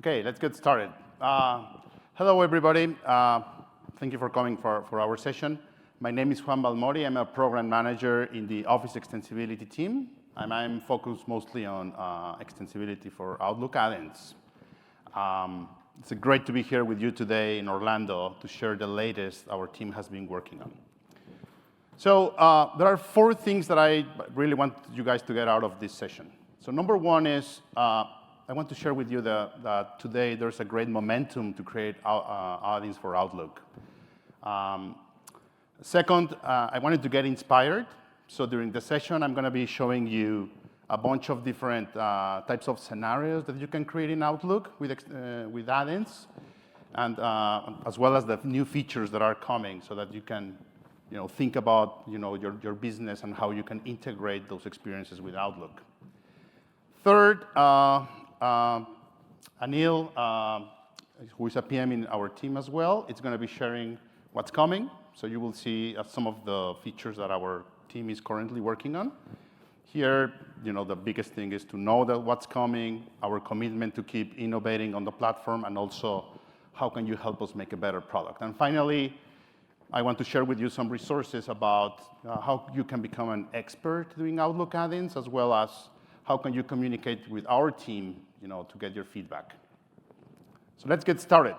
Okay, let's get started. Hello, everybody. Thank you for coming for our session. My name is Juan Balmori. I'm a program manager in the Office Extensibility team, and I'm focused mostly on extensibility for Outlook add-ins. It's great to be here with you today in Orlando to share the latest our team has been working on. So there are 4 things that I really want you guys to get out of this session. So number 1 is I want to share with you that today there's a great momentum to create add-ins for Outlook. Second, I wanted to get inspired. So during the session, I'm going to be showing you a bunch of different types of scenarios that you can create in Outlook with add-ins, and as well as the new features that are coming, so that you can, think about, your business and how you can integrate those experiences with Outlook. Third, Anil, who is a PM in our team as well, is going to be sharing what's coming. So you will see some of the features that our team is currently working on. Here, the biggest thing is to know that what's coming, our commitment to keep innovating on the platform, and also how can you help us make a better product. And finally, I want to share with you some resources about how you can become an expert doing Outlook add-ins, as well as how can you communicate with our team, to get your feedback. So let's get started.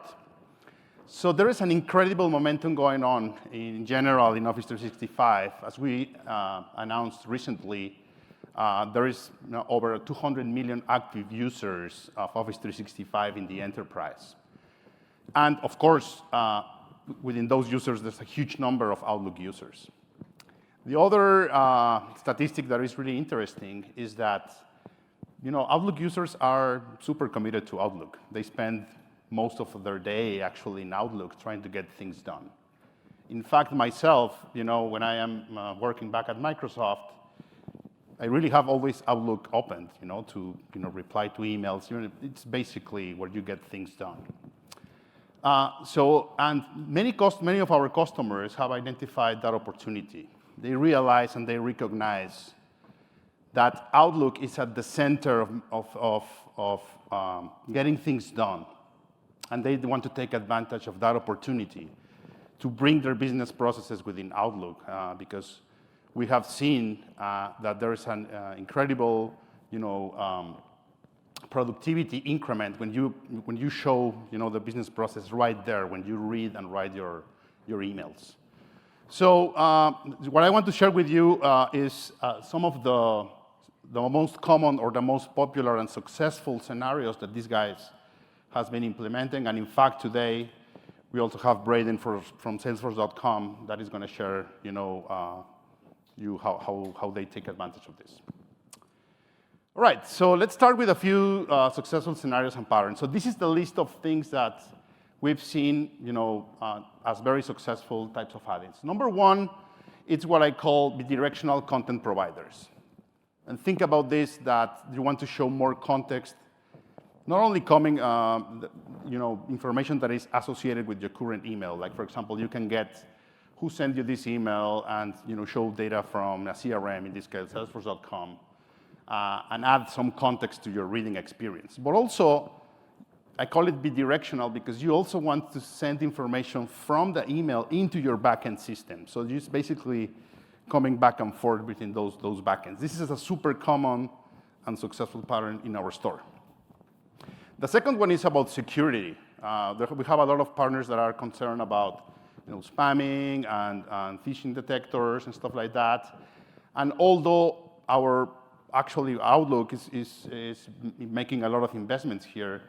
So there is an incredible momentum going on in general in Office 365. As we announced recently, there is over 200 million active users of Office 365 in the enterprise. And of course, within those users, there's a huge number of Outlook users. The other statistic that is really interesting is that Outlook users are super committed to Outlook. They spend most of their day actually in Outlook trying to get things done. In fact, myself, when I am working back at Microsoft, I really have always Outlook opened, to reply to emails. It's basically where you get things done. And many of our customers have identified that opportunity. They realize and they recognize that Outlook is at the center of getting things done. And they want to take advantage of that opportunity to bring their business processes within Outlook, because we have seen that there is an incredible, productivity increment when you show, the business process right there when you read and write your emails. So what I want to share with you is some of the most common or the most popular and successful scenarios that these guys has been implementing. And in fact, today, we also have Braden from Salesforce.com that is going to share, how they take advantage of this. All right, so let's start with a few successful scenarios and patterns. So this is the list of things that we've seen, as very successful types of add-ins. Number 1, it's what I call bidirectional content providers. And think about this, that you want to show more context, not only coming, information that is associated with your current email. Like, for example, you can get who sent you this email and, show data from a CRM, in this case, Salesforce.com, and add some context to your reading experience. But also, I call it bidirectional because you also want to send information from the email into your backend system. So just basically coming back and forth between those backends. This is a super common and successful pattern in our store. The second one is about security. We have a lot of partners that are concerned about spamming and phishing detectors and stuff like that. And although Outlook is making a lot of investments here,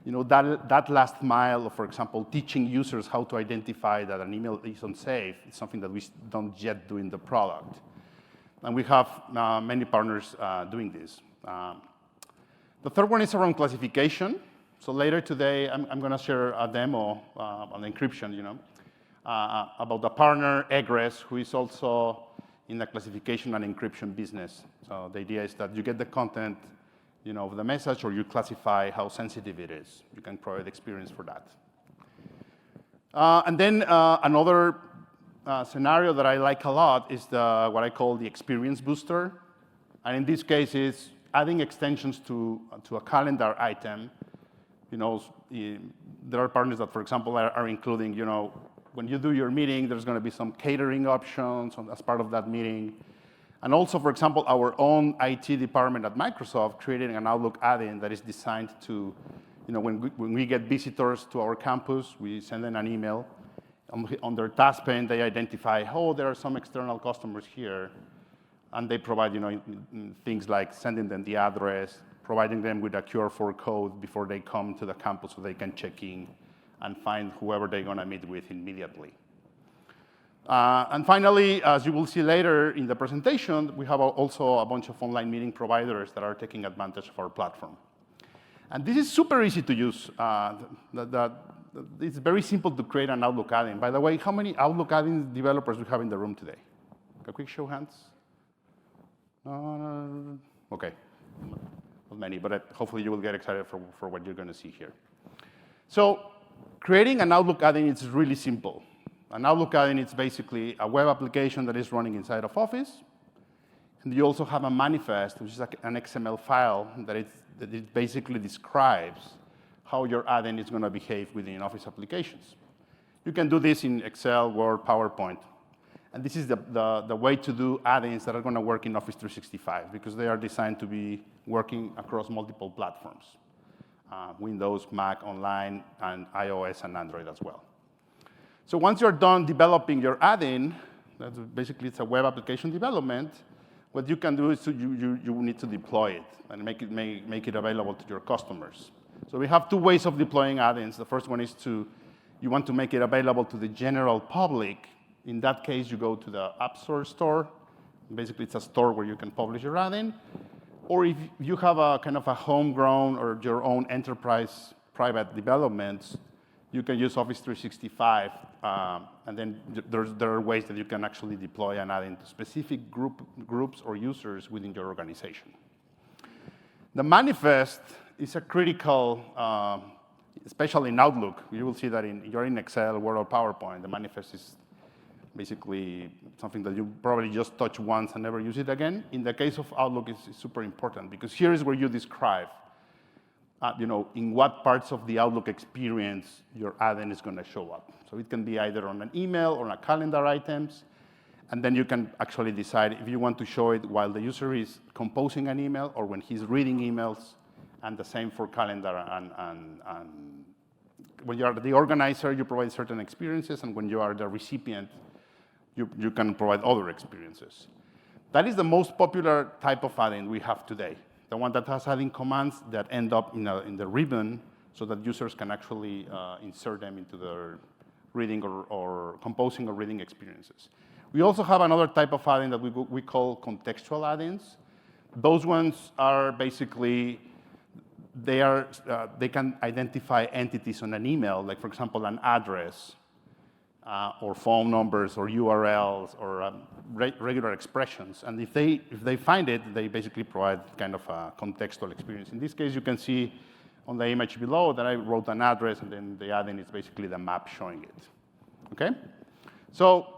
that last mile of, for example, teaching users how to identify that an email is unsafe is something that we don't yet do in the product. And we have many partners doing this. The third one is around classification. So later today, I'm going to share a demo on encryption, about the partner, Egress, who is also in the classification and encryption business. So the idea is that you get the content, of the message, or you classify how sensitive it is. You can provide experience for that. And then another scenario that I like a lot is what I call the experience booster. And in this case, it's adding extensions to a calendar item There are partners that, for example, are including, when you do your meeting, there's going to be some catering options as part of that meeting. And also, for example, our own IT department at Microsoft created an Outlook add-in that is designed to, when we get visitors to our campus, we send them an email. On their task pane, they identify, there are some external customers here. And they provide, things like sending them the address, providing them with a QR code before they come to the campus so they can check in and find whoever they're going to meet with immediately. And finally, as you will see later in the presentation, we have also a bunch of online meeting providers that are taking advantage of our platform. And this is super easy to use. It's very simple to create an Outlook add-in. By the way, how many Outlook add-in developers do we have in the room today? A quick show of hands. OK, not many, but hopefully you will get excited for what you're going to see here. So creating an Outlook add-in is really simple. An Outlook add-in is basically a web application that is running inside of Office. And you also have a manifest, which is an XML file that it basically describes how your add-in is going to behave within Office applications. You can do this in Excel, Word, PowerPoint. And this is the way to do add-ins that are going to work in Office 365, because they are designed to be working across multiple platforms, Windows, Mac, online, and iOS and Android as well. So once you're done developing your add-in, basically it's a web application development, what you can do is you need to deploy it and make it available to your customers. So we have two ways of deploying add-ins. The first one is you want to make it available to the general public. In that case, you go to the App Store. Basically, it's a store where you can publish your add-in. Or if you have a kind of a homegrown or your own enterprise private developments, you can use Office 365. And then there are ways that you can actually deploy an add-in to specific groups or users within your organization. The manifest is a critical, especially in Outlook. You will see that you're in Excel, Word, or PowerPoint. The manifest is basically something that you probably just touch once and never use it again. In the case of Outlook, it's super important, because here is where you describe in what parts of the Outlook experience your add-in is going to show up. So it can be either on an email or on a calendar items. And then you can actually decide if you want to show it while the user is composing an email or when he's reading emails, and the same for calendar. And when you are the organizer, you provide certain experiences, and when you are the recipient, you can provide other experiences. That is the most popular type of add-in we have today, the one that has add-in commands that end up in the ribbon so that users can actually insert them into their reading or composing or reading experiences. We also have another type of add-in that we call contextual add-ins. Those ones are basically, they can identify entities on an email, like, for example, an address, or phone numbers, or URLs, or regular expressions. And if they find it, they basically provide kind of a contextual experience. In this case, you can see on the image below that I wrote an address, and then the add-in is basically the map showing it. OK? So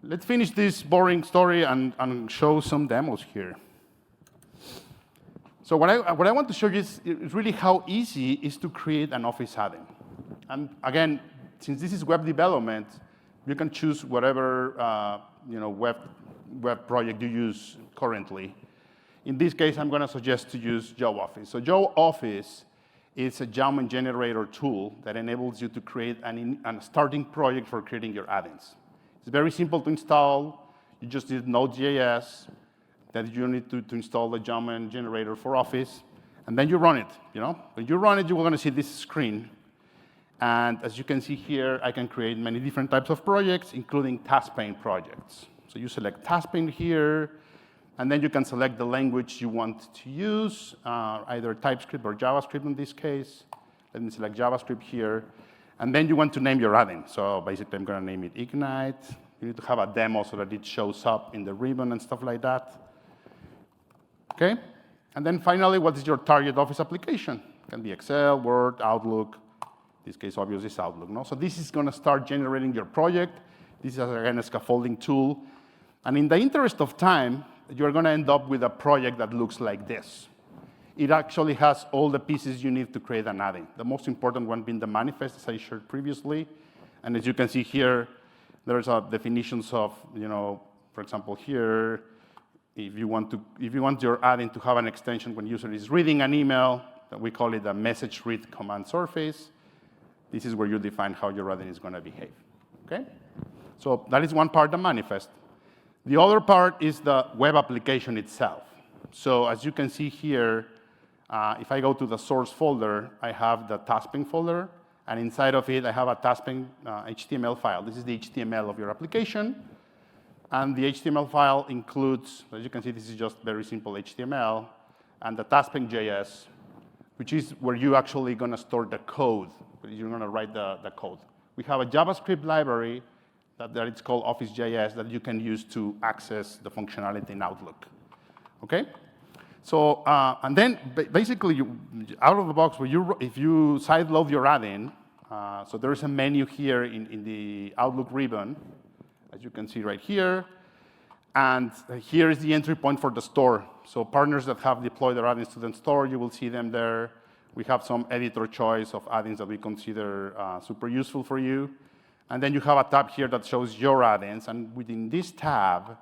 let's finish this boring story and show some demos here. So what I want to show you is really how easy it is to create an Office add-in. And again, since this is web development, you can choose whatever web project you use currently. In this case, I'm going to suggest to use Joe Office. So Joe Office is a Jaume generator tool that enables you to create a starting project for creating your add-ins. It's very simple to install. You just need Node.js. That you need to install the Jaume generator for Office, and then you run it. When you run it, you're going to see this screen. And as you can see here, I can create many different types of projects, including task pane projects. So you select task pane here, and then you can select the language you want to use, either TypeScript or JavaScript in this case. Let me select JavaScript here. And then you want to name your add-in. So basically, I'm going to name it Ignite. You need to have a demo so that it shows up in the ribbon and stuff like that. OK? And then finally, what is your target Office application? It can be Excel, Word, Outlook. In this case, obviously, it's Outlook. No? So this is going to start generating your project. This is, again, a scaffolding tool. And in the interest of time, you're going to end up with a project that looks like this. it actually has all the pieces you need to create an add-in. The most important one being the manifest, as I shared previously. And as you can see here, there's definitions of, for example, here, if you want your add-in to have an extension when user is reading an email, we call it a message read command surface. This is where you define how your add-in is going to behave. Okay? So that is one part, the manifest. The other part is the web application itself. So as you can see here, if I go to the source folder, I have the tasping folder, and inside of it, I have a tasping HTML file. This is the HTML of your application. And the HTML file includes, as you can see, this is just very simple HTML, and the tasping.js, which is where you're actually going to store the code. You're going to write the code. We have a JavaScript library that it's called Office.js that you can use to access the functionality in Outlook. Okay? So, and then basically, out of the box, if you sideload your add-in, so there is a menu here in the Outlook ribbon, as you can see right here. And here is the entry point for the store. So partners that have deployed their add-ins to the store, you will see them there. We have some editor choice of add-ins that we consider super useful for you. And then you have a tab here that shows your add-ins. And within this tab,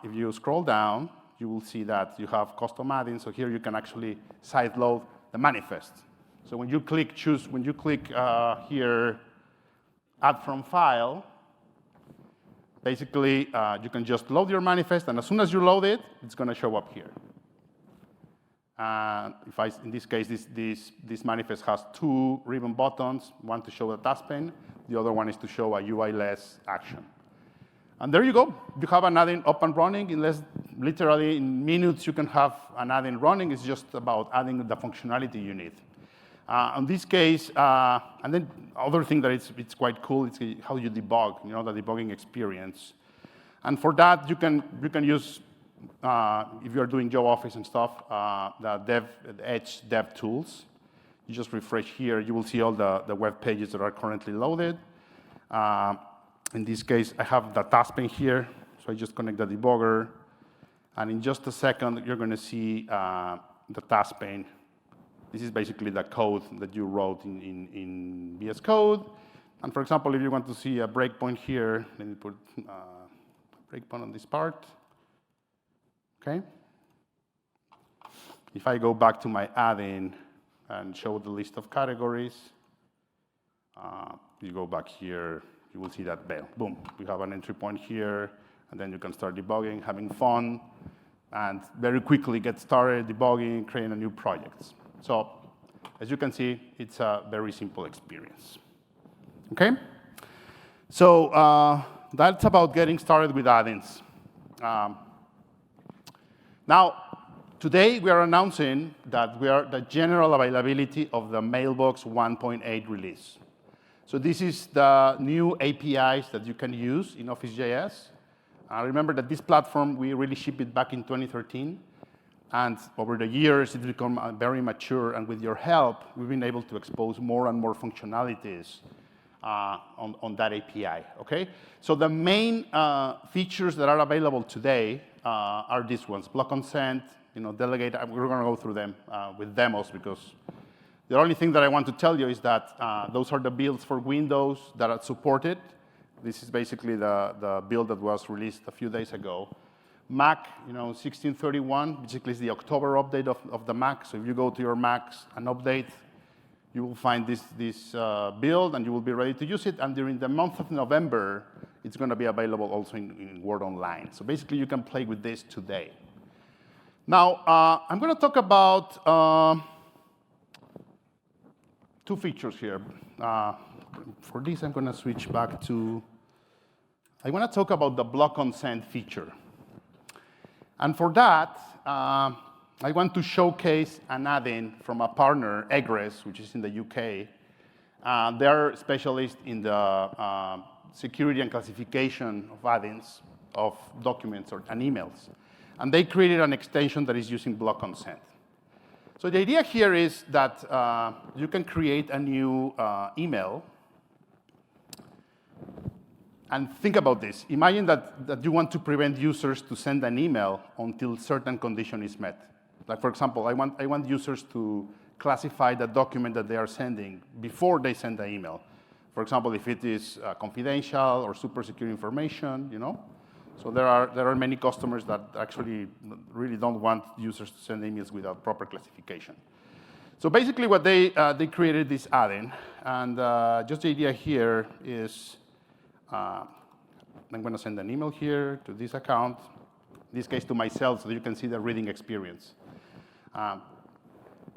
if you scroll down, you will see that you have custom add-ins. So here you can actually sideload the manifest. So when you click here, add from file, basically you can just load your manifest, and as soon as you load it, it's going to show up here. In this case, this manifest has two ribbon buttons, one to show the task pane, the other one is to show a UI-less action. And there you go. You have an add-in up and running. Literally in minutes, you can have an add-in running. It's just about adding the functionality you need. In this case, and then other thing that it's quite cool is how you debug, the debugging experience. And for that, you can use, if you're doing Joe Office and stuff, the Edge dev tools. You just refresh here. You will see all the web pages that are currently loaded. In this case, I have the task pane here. So I just connect the debugger. And in just a second, you're going to see the task pane. This is basically the code that you wrote in VS Code. And for example, if you want to see a breakpoint here, let me put a breakpoint on this part. Okay. If I go back to my add-in and show the list of categories, you go back here, you will see that, boom, we have an entry point here, and then you can start debugging, having fun, and very quickly get started debugging, creating a new project. So as you can see, it's a very simple experience. Okay? So that's about getting started with add-ins. Now, today we are announcing that we are the general availability of the Mailbox 1.8 release. So this is the new APIs that you can use in Office.js. Remember that this platform, we really shipped it back in 2013. And over the years, it's become very mature. And with your help, we've been able to expose more and more functionalities on that API. Okay? So the main features that are available today are these ones: block consent, delegate. We're going to go through them with demos, because the only thing that I want to tell you is that those are the builds for Windows that are supported. This is basically the build that was released a few days ago. Mac, 1631, basically is the October update of the Mac. So if you go to your Macs and update, you will find this build, and you will be ready to use it. And during the month of November, it's going to be available also in Word Online. So basically, you can play with this today. Now, I'm going to talk about two features here. For this, I'm going to switch back to, I want to talk about the block consent feature. And for that, I want to showcase an add-in from a partner, Egress, which is in the UK. They're specialists in the security and classification of add-ins, of documents and emails. And they created an extension that is using block consent. So the idea here is that you can create a new email. And think about this. Imagine that you want to prevent users to send an email until certain condition is met. Like for example, I want users to classify the document that they are sending before they send the email. For example, if it is confidential or super secure information, So there are many customers that actually really don't want users to send emails without proper classification. So basically what they created this add-in, and just the idea here is I'm going to send an email here to this account, in this case to myself, so you can see the reading experience.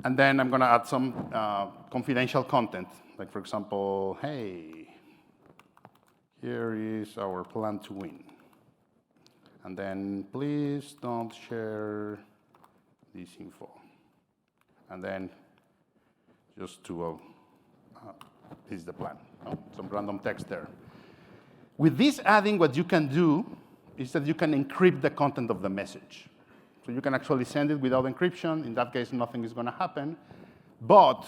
And then I'm going to add some confidential content, like for example, hey, here is our plan to win. And then please don't share this info. And then just to, this is the plan, some random text there. With this adding, what you can do is that you can encrypt the content of the message. So you can actually send it without encryption. In that case, nothing is going to happen. But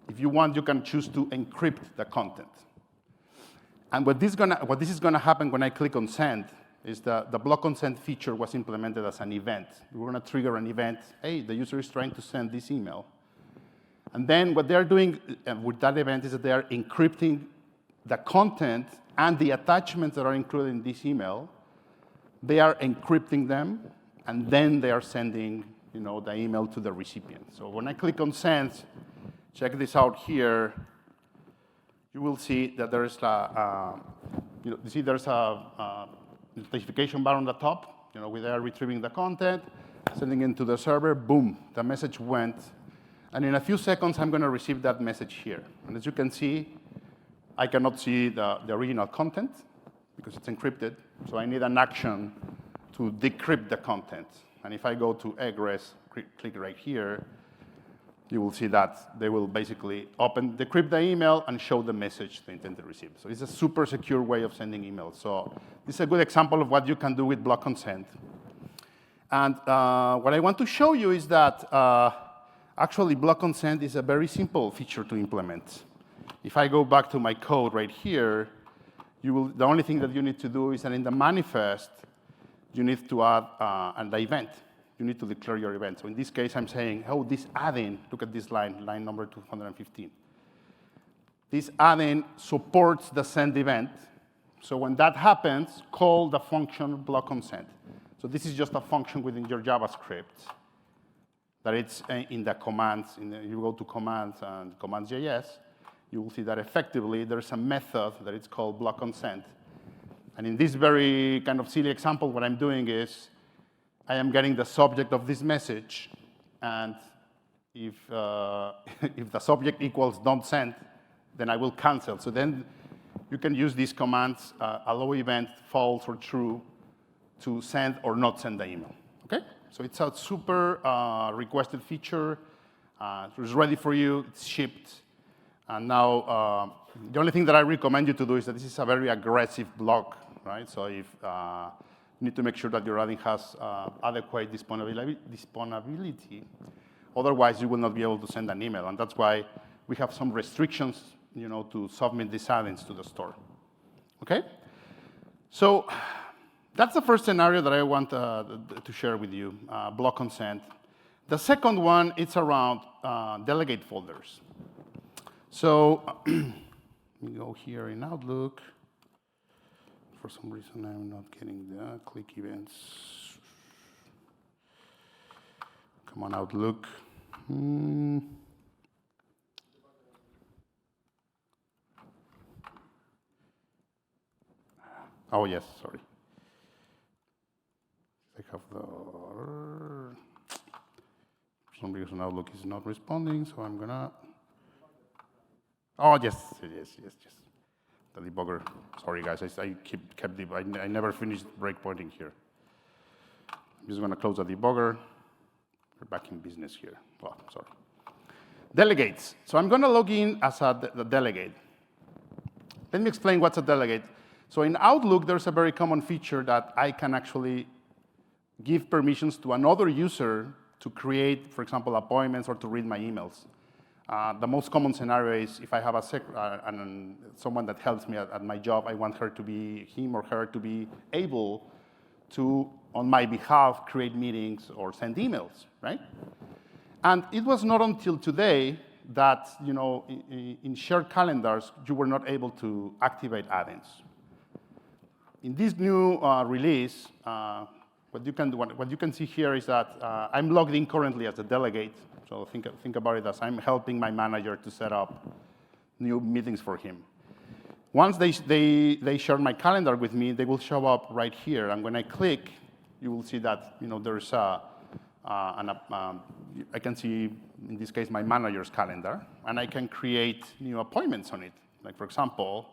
if you want, you can choose to encrypt the content. And what this is going to happen when I click on send is the block consent feature was implemented as an event. We're going to trigger an event. Hey, the user is trying to send this email. And then what they're doing with that event is that they are encrypting the content and the attachments that are included in this email. They are encrypting them, and then they are sending the email to the recipient. So when I click on send, check this out here, you will see that there's there's a notification bar on the top. We are retrieving the content, sending it to the server, boom, the message went. And in a few seconds, I'm going to receive that message here. And as you can see, I cannot see the original content because it's encrypted. So I need an action to decrypt the content. And if I go to egress, click right here, you will see that they will basically decrypt the email and show the message they intend to receive. So it's a super secure way of sending emails. So this is a good example of what you can do with block consent. And what I want to show you is that actually block consent is a very simple feature to implement. If I go back to my code right here, the only thing that you need to do is that in the manifest, you need to add an event. You need to declare your event. So in this case, I'm saying, oh, this add-in, look at this line number 215. This add-in supports the send event. So when that happens, call the function block consent. So this is just a function within your JavaScript that it's in the commands. You go to commands and commands.js, you will see that effectively there's a method that it's called block consent. And in this very kind of silly example, what I'm doing is I am getting the subject of this message, and if the subject equals don't send, then I will cancel. So then you can use these commands, allow event, false or true, to send or not send the email. Okay? So it's a super requested feature. It's ready for you. It's shipped. And now the only thing that I recommend you to do is that this is a very aggressive block, right? So if you need to make sure that your add-in has adequate disponibility. Otherwise, you will not be able to send an email. And that's why we have some restrictions, to submit these add-ins to the store. Okay? So that's the first scenario that I want to share with you, block consent. The second one, it's around delegate folders. So let me go here in Outlook. For some reason, I'm not getting the click events. Come on, Outlook. Oh, yes, sorry. I have for some reason, Outlook is not responding, so I'm gonna. Oh, yes. The debugger. Sorry, guys. I never finished breakpointing here. I'm just going to close the debugger. We're back in business here. Oh, sorry. Delegates. So I'm going to log in as the delegate. Let me explain what's a delegate. So in Outlook, there's a very common feature that I can actually give permissions to another user to create, for example, appointments or to read my emails. The most common scenario is if I have someone that helps me at my job, I want him or her to be able to on my behalf, create meetings or send emails, right? And it was not until today that, in shared calendars, you were not able to activate add-ins. In this new release, what you can see here is that I'm logged in currently as a delegate. So think about it as I'm helping my manager to set up new meetings for him. Once they share my calendar with me, they will show up right here. And when I click, you will see that there's I can see, in this case, my manager's calendar, and I can create new appointments on it. Like, for example,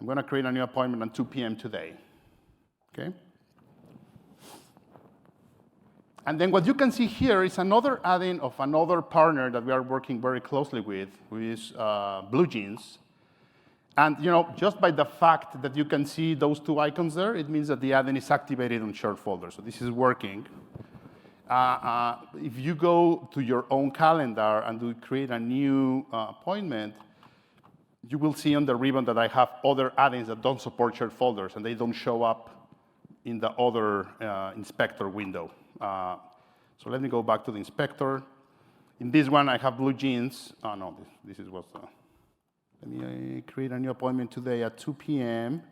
I'm going to create a new appointment at 2 p.m. today. Okay? And then what you can see here is another add-in of another partner that we are working very closely with, who is BlueJeans. And just by the fact that you can see those two icons there, it means that the add-in is activated on shared folder. So this is working. If you go to your own calendar and create a new appointment, you will see on the ribbon that I have other add-ins that don't support shared folders, and they don't show up in the other inspector window. So let me go back to the inspector. In this one, I have BlueJeans. Oh, no, this is what's... Let me create a new appointment today at 2 p.m.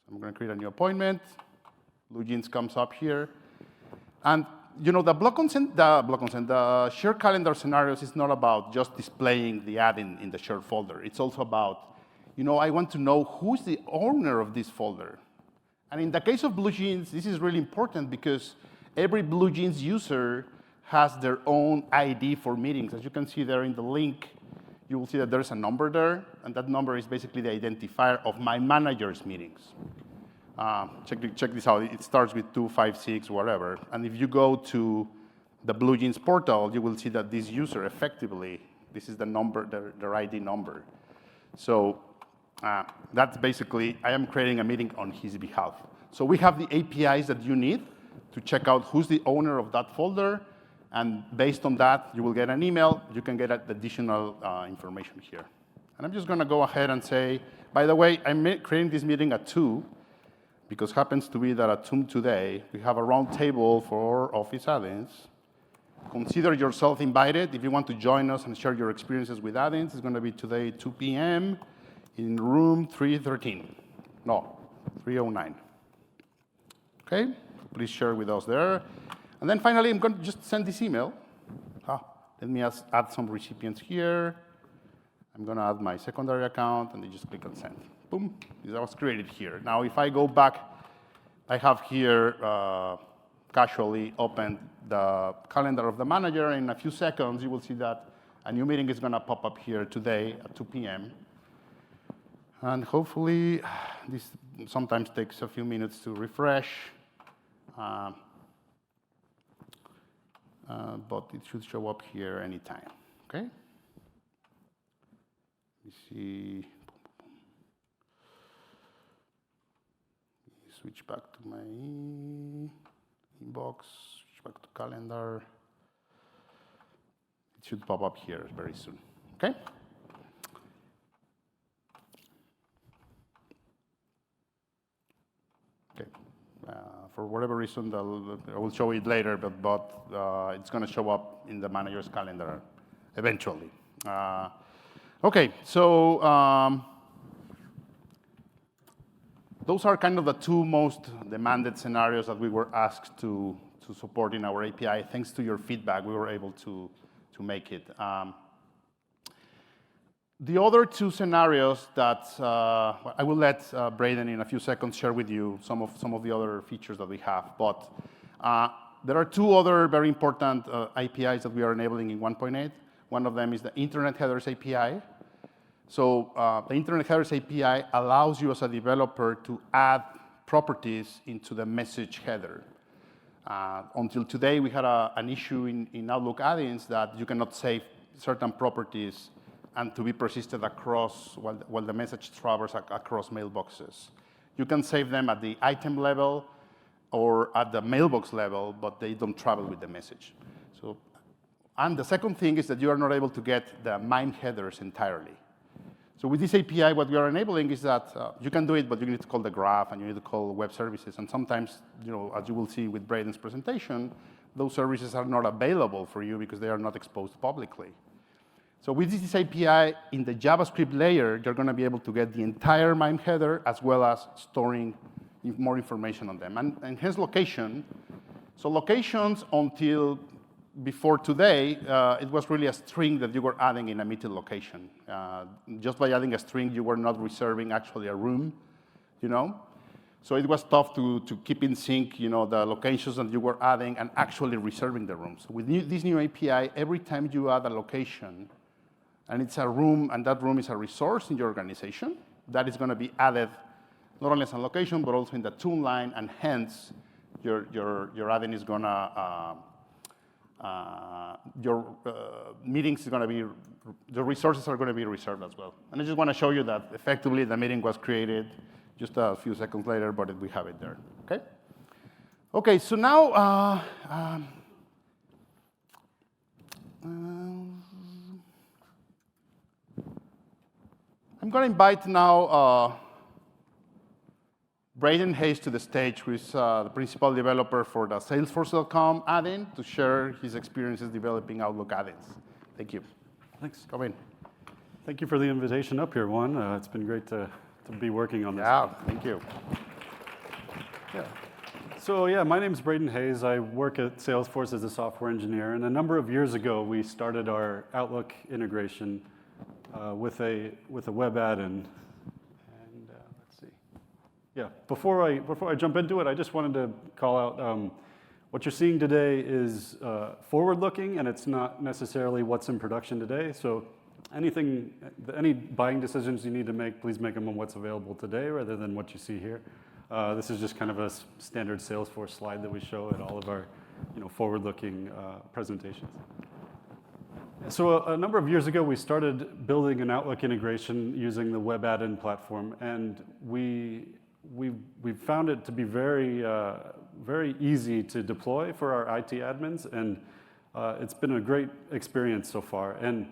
I'm going to create a new appointment. BlueJeans comes up here. And the shared calendar scenarios is not about just displaying the add-in in the shared folder. It's also about, I want to know who's the owner of this folder. And in the case of BlueJeans, this is really important because every BlueJeans user has their own ID for meetings. As you can see there in the link, you will see that there's a number there, and that number is basically the identifier of my manager's meetings. Check this out. It starts with 256, whatever. And if you go to the BlueJeans portal, you will see that this user effectively, this is the number, their ID number. So that's basically, I am creating a meeting on his behalf. So we have the APIs that you need to check out who's the owner of that folder. And based on that, you will get an email. You can get additional information here. And I'm just going to go ahead and say, by the way, I'm creating this meeting at 2, because it happens to be that at 2 today, we have a round table for Office add-ins. Consider yourself invited. If you want to join us and share your experiences with add-ins, it's going to be today, 2 p.m. in room 313. No, 309. OK? Please share with us there. And then finally, I'm going to just send this email. Let me add some recipients here. I'm going to add my secondary account, and then just click on send. Boom. This was created here. Now, if I go back, I have here casually opened the calendar of the manager. In a few seconds, you will see that a new meeting is going to pop up here today at 2 p.m. And hopefully, this sometimes takes a few minutes to refresh. But it should show up here anytime, OK? Let me see. Switch back to my inbox, switch back to calendar. It should pop up here very soon, OK? For whatever reason, I will show it later, but it's going to show up in the manager's calendar eventually. OK, so those are kind of the two most demanded scenarios that we were asked to support in our API. Thanks to your feedback, we were able to make it. The other two scenarios that I will let Braden in a few seconds share with you some of the other features that we have. But there are two other very important APIs that we are enabling in 1.8. One of them is the Internet Headers API. So the Internet Headers API allows you as a developer to add properties into the message header. Until today, we had an issue in Outlook add-ins that you cannot save certain properties and to be persisted across while the message travels across mailboxes. You can save them at the item level or at the mailbox level, but they don't travel with the message. And the second thing is that you are not able to get the MIME headers entirely. So with this API, what we are enabling is that you can do it, but you need to call the graph, and you need to call web services. And sometimes, as you will see with Braden's presentation, those services are not available for you because they are not exposed publicly. So with this API, in the JavaScript layer, you're going to be able to get the entire MIME header as well as storing more information on them. And hence location. So locations until before today, it was really a string that you were adding in a meeting location. Just by adding a string, you were not reserving actually a room, So it was tough to keep in sync, the locations that you were adding and actually reserving the rooms. With this new API, every time you add a location, and it's a room, and that room is a resource in your organization, that is going to be added not only as a location, but also in the tool line, and hence, your admin is going to your meetings is going to be, the resources are going to be reserved as well. And I just want to show you that effectively the meeting was created just a few seconds later, but we have it there, okay? Okay, so now, I'm going to invite now Braden Hayes to the stage, who is the principal developer for the Salesforce.com add-in, to share his experiences developing Outlook add-ins. Thank you. Thanks. Come in. Thank you for the invitation up here, Juan. It's been great to be working on this. Yeah, thank you. Yeah. So yeah, my name's Braden Hayes. I work at Salesforce as a software engineer, and a number of years ago, we started our Outlook integration with a web add-in. Yeah, before I jump into it, I just wanted to call out what you're seeing today is forward-looking, and it's not necessarily what's in production today. So any buying decisions you need to make, please make them on what's available today rather than what you see here. This is just kind of a standard Salesforce slide that we show at all of our forward-looking presentations. So a number of years ago, we started building an Outlook integration using the web add-in platform, and we found it to be very, very easy to deploy for our IT admins, and it's been a great experience so far. And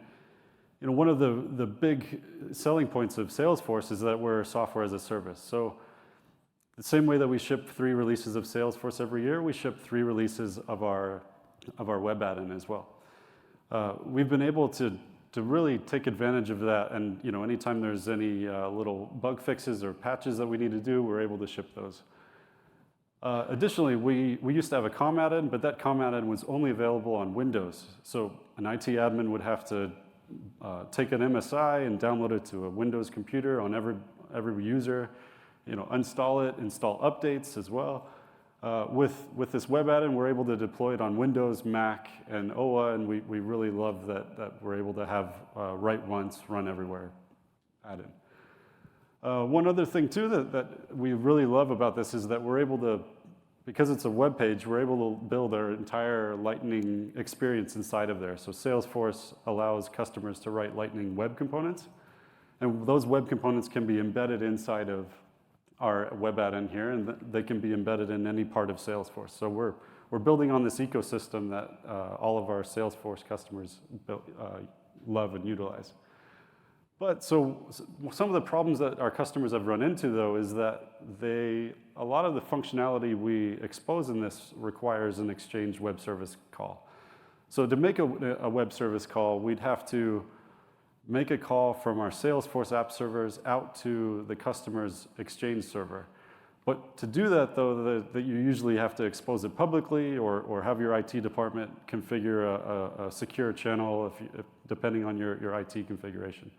one of the big selling points of Salesforce is that we're software as a service. So the same way that we ship 3 releases of Salesforce every year, we ship 3 releases of our web add-in as well. We've been able to really take advantage of that, and anytime there's any little bug fixes or patches that we need to do, we're able to ship those. Additionally, we used to have a com add-in, but that com add-in was only available on Windows. So an IT admin would have to take an MSI and download it to a Windows computer on every user, install it, install updates as well. With this web add-in, we're able to deploy it on Windows, Mac, and OA, and we really love that we're able to have write once, run everywhere add-in. One other thing, too, that we really love about this is that we're able to, because it's a web page, we're able to build our entire Lightning experience inside of there. So Salesforce allows customers to write Lightning web components, and those web components can be embedded inside of our web add-in here, and they can be embedded in any part of Salesforce. So we're building on this ecosystem that all of our Salesforce customers love and utilize. But so some of the problems that our customers have run into, though, is that a lot of the functionality we expose in this requires an Exchange web service call. So to make a web service call, we'd have to make a call from our Salesforce app servers out to the customer's Exchange server. But to do that, though, that you usually have to expose it publicly or have your IT department configure a secure channel depending on your IT configuration.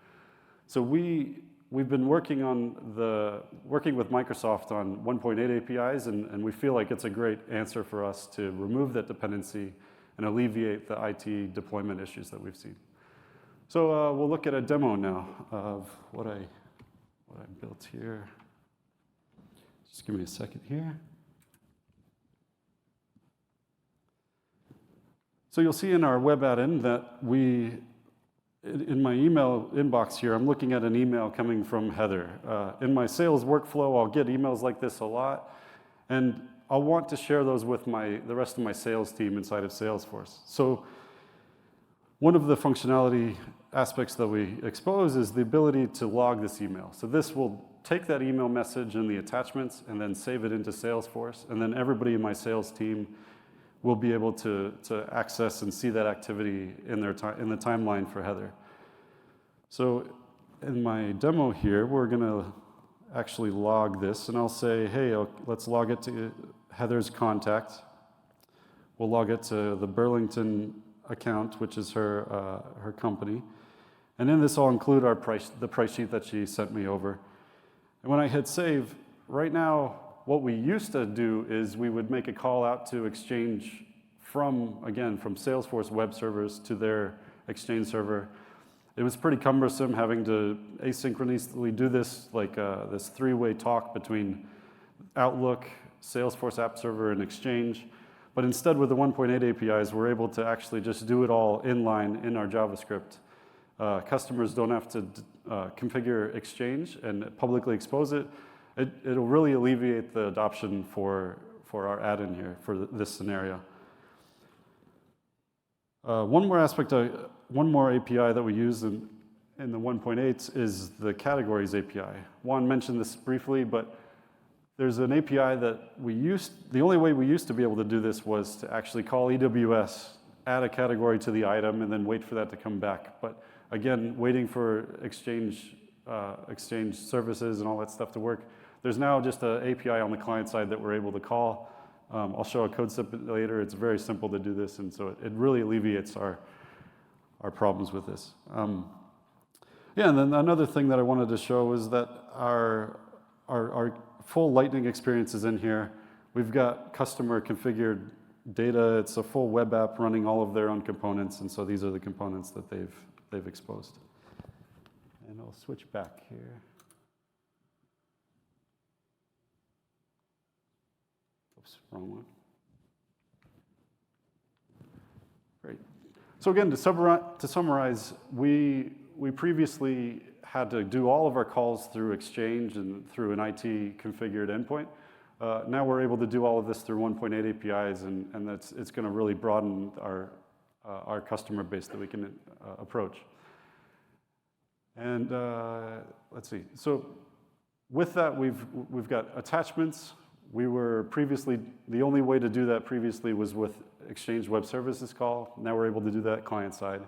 So we've been working with Microsoft on 1.8 APIs, and we feel like it's a great answer for us to remove that dependency and alleviate the IT deployment issues that we've seen. So we'll look at a demo now of what I built here. Just give me a second here. So you'll see in our web add-in that in my email inbox here, I'm looking at an email coming from Heather. In my sales workflow, I'll get emails like this a lot, and I'll want to share those with the rest of my sales team inside of Salesforce. So one of the functionality aspects that we expose is the ability to log this email. So this will take that email message and the attachments and then save it into Salesforce, and then everybody in my sales team will be able to access and see that activity in the timeline for Heather. So in my demo here, we're going to actually log this, and I'll say, hey, let's log it to Heather's contact. We'll log it to the Burlington account, which is her company. And in this, I'll include the price sheet that she sent me over. And when I hit save, right now, what we used to do is we would make a call out to Exchange from Salesforce web servers to their Exchange server. It was pretty cumbersome having to asynchronously do this, like this three-way talk between Outlook, Salesforce App Server, and Exchange. But instead, with the 1.8 APIs, we're able to actually just do it all inline in our JavaScript. Customers don't have to configure Exchange and publicly expose it. It'll really alleviate the adoption for our add-in here for this scenario. One more API that we use in the 1.8s is the Categories API. Juan mentioned this briefly, but there's an API that the only way we used to be able to do this was to actually call EWS, add a category to the item, and then wait for that to come back. But again, waiting for Exchange services and all that stuff to work, there's now just an API on the client side that we're able to call. I'll show a code snippet later. It's very simple to do this, and so it really alleviates our problems with this. Yeah, and then another thing that I wanted to show is that our full Lightning experience is in here. We've got customer configured data. It's a full web app running all of their own components, and so these are the components that they've exposed. And I'll switch back here. Oops, wrong one. Great. So again, to summarize, we previously had to do all of our calls through Exchange and through an IT configured endpoint. Now we're able to do all of this through 1.8 APIs, and it's going to really broaden our customer base that we can approach. And let's see. So with that, we've got attachments. We were previously, the only way to do that previously was with Exchange Web Services call. Now we're able to do that client side.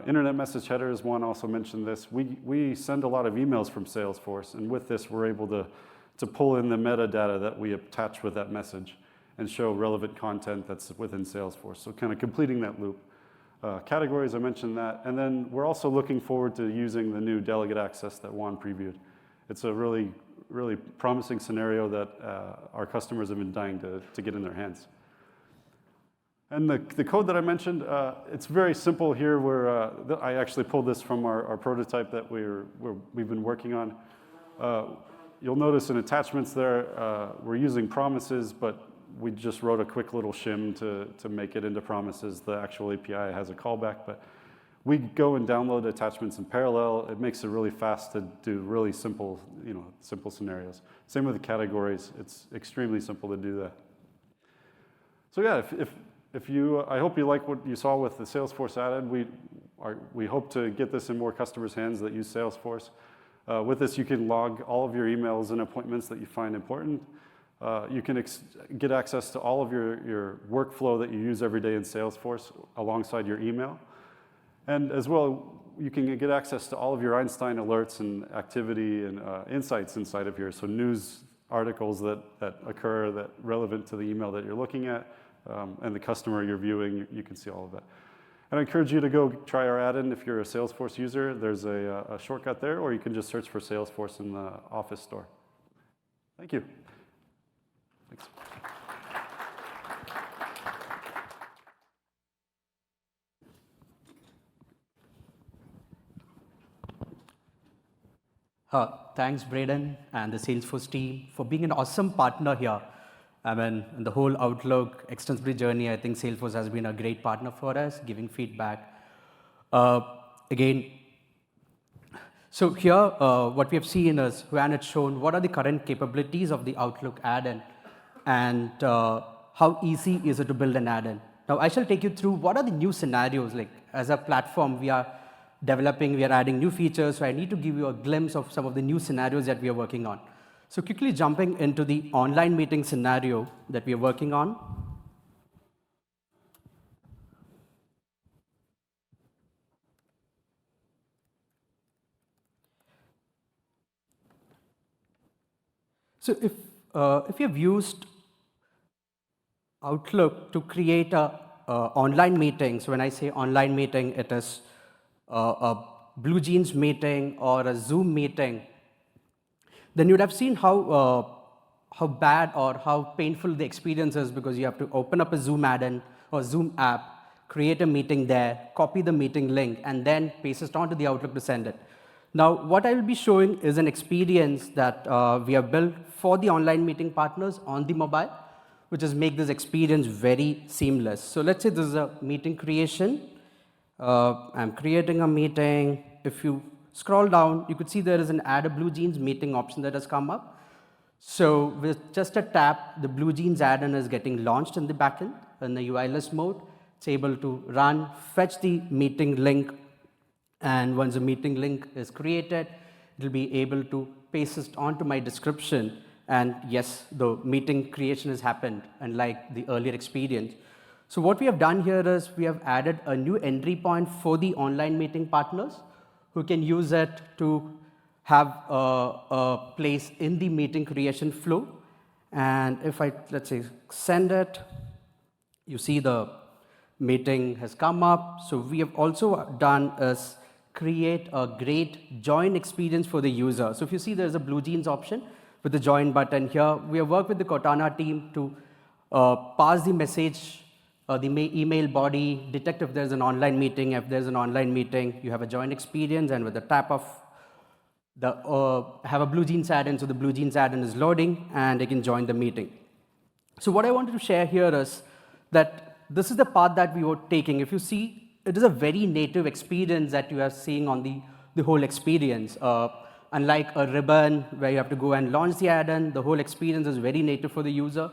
Internet message headers, Juan also mentioned this. We send a lot of emails from Salesforce, and with this, we're able to pull in the metadata that we attach with that message and show relevant content that's within Salesforce. So kind of completing that loop. Categories, I mentioned that. And then we're also looking forward to using the new delegate access that Juan previewed. It's a really, really promising scenario that our customers have been dying to get in their hands. And the code that I mentioned, it's very simple here. I actually pulled this from our prototype that we've been working on. You'll notice in attachments there, we're using promises, but we just wrote a quick little shim to make it into promises. The actual API has a callback, but we go and download attachments in parallel. It makes it really fast to do really simple scenarios. Same with the categories. It's extremely simple to do that. So yeah, I hope you like what you saw with the Salesforce added. We hope to get this in more customers' hands that use Salesforce. With this, you can log all of your emails and appointments that you find important. You can get access to all of your workflow that you use every day in Salesforce alongside your email. And as well, you can get access to all of your Einstein alerts and activity and insights inside of here. So news articles that occur that relevant to the email that you're looking at, and the customer you're viewing, you can see all of that. And I encourage you to go try our add-in if you're a Salesforce user. There's a shortcut there, or you can just search for Salesforce in the Office store. Thank you. Thanks. Thanks, Braden, and the Salesforce team for being an awesome partner here. I mean, in the whole Outlook extensibility journey, I think Salesforce has been a great partner for us, giving feedback. Again, so here, what we have seen is Juan had shown what are the current capabilities of the Outlook add-in and how easy is it to build an add-in. Now, I shall take you through what are the new scenarios. Like, as a platform, we are developing, we are adding new features, so I need to give you a glimpse of some of the new scenarios that we are working on. So quickly jumping into the online meeting scenario that we are working on. So if you've used Outlook to create a online meeting, so when I say online meeting, it is a Blue Jeans meeting or a Zoom meeting, then you'd have seen how bad or how painful the experience is, because you have to open up a Zoom add-in or Zoom app, create a meeting there, copy the meeting link, and then paste it onto the Outlook to send it. Now, what I will be showing is an experience that we have built for the online meeting partners on the mobile, which is make this experience very seamless. So let's say this is a meeting creation. I'm creating a meeting. If you scroll down, you could see there is an Add a Blue Jeans meeting option that has come up. So with just a tap, the Blue Jeans add-in is getting launched in the backend in the UIless mode. It's able to run, fetch the meeting link, and once the meeting link is created, it will be able to paste it onto my description. And yes, the meeting creation has happened, unlike the earlier experience. So what we have done here is we have added a new entry point for the online meeting partners who can use it to have a place in the meeting creation flow. And if I, let's say, send it, you see the meeting has come up. So we have also done is create a great join experience for the user. So if you see there's a Blue Jeans option with the join button here, we have worked with the Cortana team to pass the message, the email body, detect if there's an online meeting. If there's an online meeting, you have a join experience, and with the tap of the have a Blue Jeans add-in, so the Blue Jeans add-in is loading, and they can join the meeting. So what I wanted to share here is that this is the path that we were taking. If you see, it is a very native experience that you are seeing on the whole experience. Unlike a ribbon where you have to go and launch the add-in, the whole experience is very native for the user.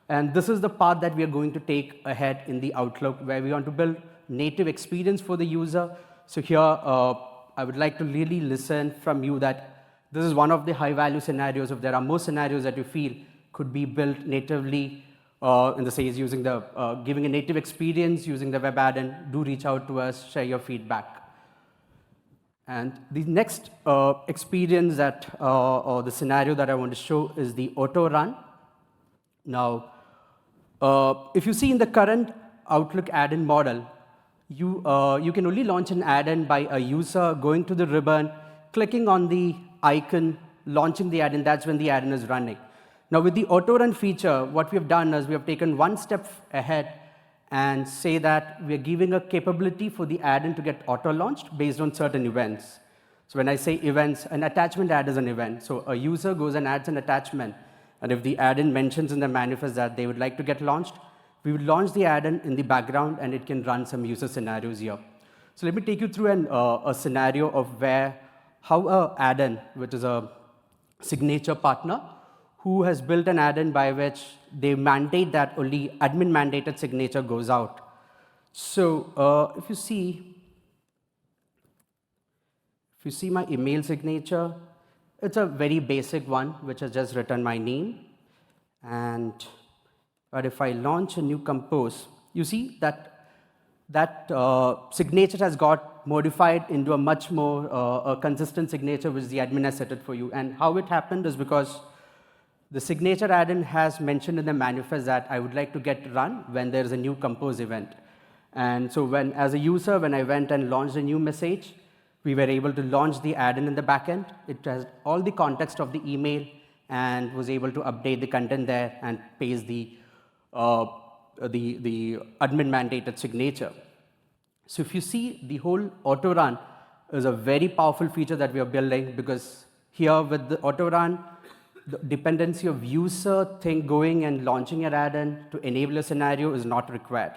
And this is the path that we are going to take ahead in the Outlook, where we want to build native experience for the user. So here, I would like to really listen from you that this is one of the high-value scenarios. If there are more scenarios that you feel could be built natively, in the sense using the giving a native experience using the web add-in, do reach out to us, share your feedback. And the next experience that or the scenario that I want to show is the auto run. Now, if you see in the current Outlook add-in model, you can only launch an add-in by a user going to the ribbon, clicking on the icon, launching the add-in. That's when the add-in is running. Now, with the auto run feature, what we have done is we have taken one step ahead and say that we are giving a capability for the add-in to get auto-launched based on certain events. So when I say events, an attachment add is an event. So a user goes and adds an attachment, and if the add-in mentions in the manifest that they would like to get launched, we will launch the add-in in the background, and it can run some user scenarios here. So let me take you through a scenario of how a add-in, which is a signature partner, who has built an add-in by which they mandate that only admin mandated signature goes out. So if you see my email signature, it's a very basic one, which has just written my name. But if I launch a new compose, you see that signature has got modified into a much more a consistent signature, which the admin has set it for you. And how it happened is because the signature add-in has mentioned in the manifest that I would like to get run when there is a new compose event. And so as a user, when I went and launched a new message, we were able to launch the add-in in the backend. It has all the context of the email and was able to update the content there and paste the admin mandated signature. So if you see, the whole auto run is a very powerful feature that we are building, because here with the auto run, the dependency of user thing going and launching an add-in to enable a scenario is not required.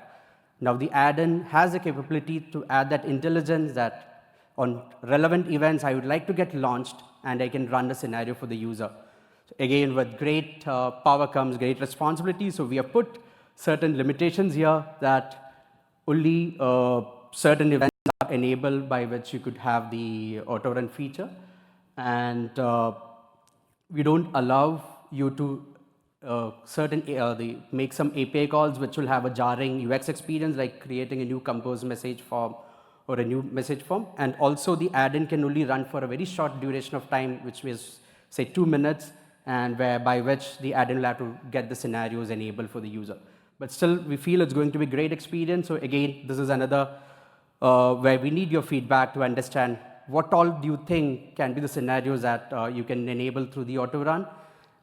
Now the add-in has the capability to add that intelligence that on relevant events I would like to get launched, and I can run the scenario for the user. So again, with great power comes great responsibility. So we have put certain limitations here that only certain events are enabled by which you could have the auto run feature. And we don't allow you to make some API calls which will have a jarring UX experience, like creating a new compose message form or a new message form. And also the add-in can only run for a very short duration of time, which is say 2 minutes, and by which the add-in will have to get the scenarios enabled for the user. But still, we feel it's going to be a great experience. So again, this is another where we need your feedback to understand what all do you think can be the scenarios that you can enable through the auto run.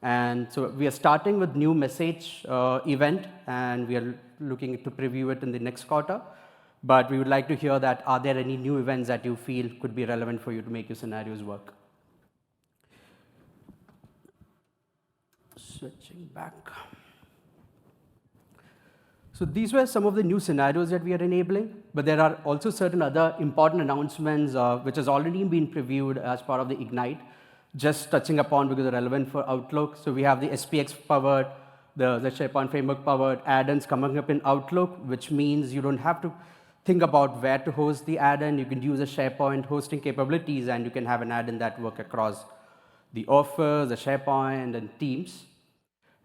And so we are starting with new message event, and we are looking to preview it in the next quarter. But we would like to hear that, are there any new events that you feel could be relevant for you to make your scenarios work? Switching back. So these were some of the new scenarios that we are enabling, but there are also certain other important announcements which has already been previewed as part of the Ignite, just touching upon because they're relevant for Outlook. So we have the SPX powered, the SharePoint framework powered add-ins coming up in Outlook, which means you don't have to think about where to host the add-in. You can use the SharePoint hosting capabilities, and you can have an add-in that work across the Office, the SharePoint, and Teams.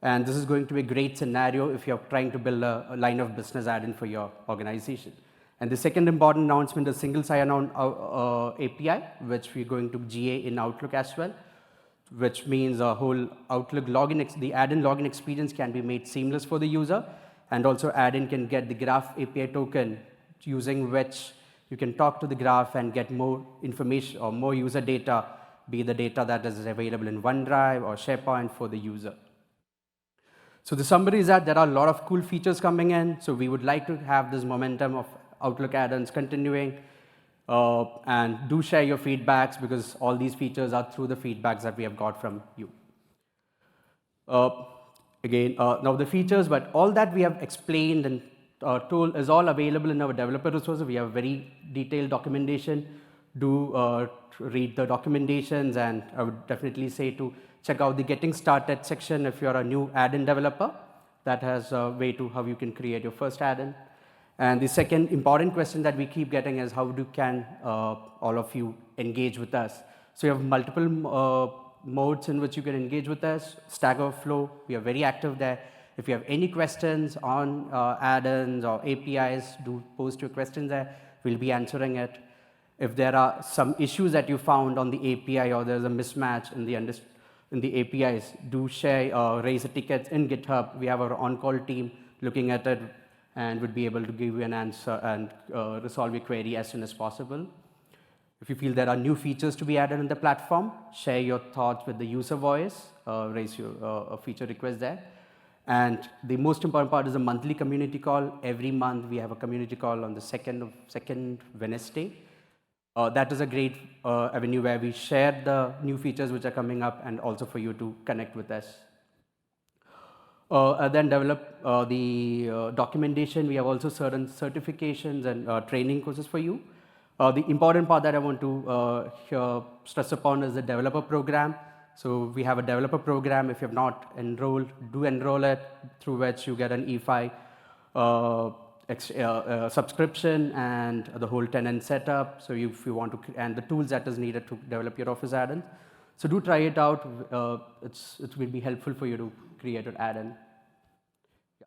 And this is going to be a great scenario if you're trying to build a line of business add-in for your organization. And the second important announcement is single sign-on API, which we're going to GA in Outlook as well, which means a whole Outlook login, the add-in login experience can be made seamless for the user, and also add-in can get the Graph API token, using which you can talk to the graph and get more information or more user data, be the data that is available in OneDrive or SharePoint for the user. So the summary is that there are a lot of cool features coming in, so we would like to have this momentum of Outlook add-ins continuing, and do share your feedbacks, because all these features are through the feedbacks that we have got from you. Now the features, but all that we have explained and tool is all available in our developer resources. We have very detailed documentation. Do read the documentations, and I would definitely say to check out the Getting Started section if you're a new add-in developer. That has a way to how you can create your first add-in. And the second important question that we keep getting is how can all of you engage with us? So you have multiple modes in which you can engage with us. Stack Overflow, we are very active there. If you have any questions on add-ins or APIs, do post your questions there. We'll be answering it. If there are some issues that you found on the API or there's a mismatch in the APIs, do share or raise a ticket in GitHub. We have our on-call team looking at it and would be able to give you an answer and resolve your query as soon as possible. If you feel there are new features to be added in the platform, share your thoughts with the user voice, raise your a feature request there. And the most important part is a monthly community call. Every month we have a community call on the second Wednesday. That is a great avenue where we share the new features which are coming up, and also for you to connect with us. Then develop the documentation. We have also certain certifications and training courses for you. The important part that I want to stress upon is the developer program. So we have a developer program. If you have not enrolled, do enroll it, through which you get an E5 subscription and the whole tenant setup. So if you want to, and the tools that is needed to develop your Office add-in. So do try it out. It will be helpful for you to create an add-in. Yeah.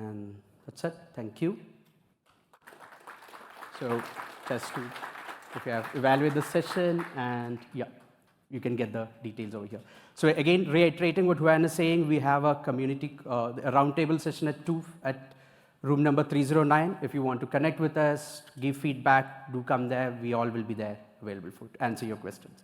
And that's it. Thank you. So just to, if you have evaluate the session, and yeah, you can get the details over here. So again, reiterating what Juan is saying, we have a community a roundtable session at 2 at room number 309. If you want to connect with us, give feedback, do come there. We all will be there available to answer your questions.